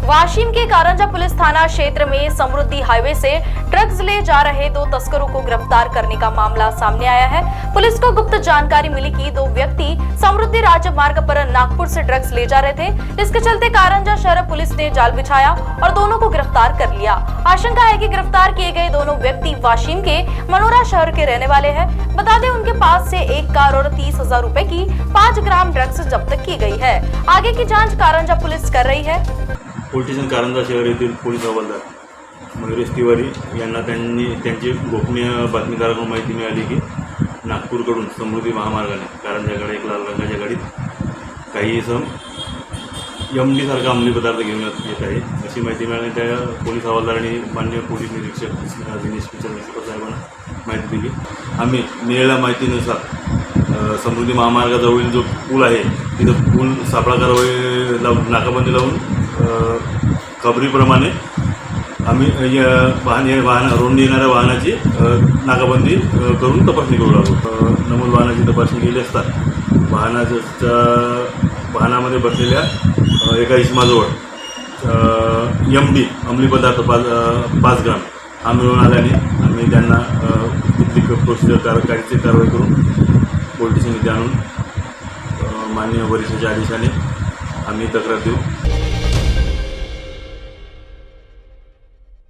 वाशिम के Karanja police थाना क्षेत्र में समृद्धि हाईवे से ड्रग्स ले जा रहे दो तस्करों को गिरफ्तार करने का मामला सामने आया है। पुलिस को गुप्त जानकारी मिली कि दो व्यक्ति समृद्धि राजमार्ग पर नागपुर से ड्रग्स ले जा रहे थे, जिसके चलते कारंजा शहर पुलिस ने जाल बिछाया और दोनों को गिरफ्तार कर लिया। आशंका है कि गिरफ्तार किए गए दोनों व्यक्ति वाशिम के मनोरा शहर के रहने वाले हैं। बता दें, उनके पास से एक कार और 30,000 रुपए की 5 ग्राम ड्रग्स जब्त की गई है। आगे की जाँच कारंजा पुलिस कर रही है। पोलीस स्टेशन कारंजा शहर येथील पोलीस हवालदार मयुरेश तिवारी यांना त्यांची गोपनीय बातमीदाराकडून माहिती मिळाली की नागपूरकडून समृद्धी महामार्गाने कारंजाकडे एक लाल रंगाच्या गाडीत काही इसम एमडी सारखा अंमली पदार्थ घेऊन येत आहे अशी माहिती मिळाली। त्या पोलीस हवालदारांनी माननीय पोलीस निरीक्षक दिनेश पिचल साहेबांना माहिती दिली। आम्ही मिळालेल्या माहितीनुसार समृद्धी महामार्गाजवळील जो पूल आहे तिथं पूल सापळा कारवाई नाकाबंदी लावून खबरीप्रमाणे आम्ही वाहन रोडने येणाऱ्या वाहनाची नाकाबंदी करून तपासणी करू लागलो। नमूद वाहनाची तपासणी केली असता वाहनामध्ये बसलेल्या एका इसमाजवळ एमडी अंमली पदार्थ 5 ग्राम हा मिळून आल्याने आम्ही त्यांना तिथली प्रोसिजर कारवाई करून पोलीस स्टेशनमध्ये आणून माननीय वरिष्ठांच्या आदेशाने आम्ही तक्रार देऊ।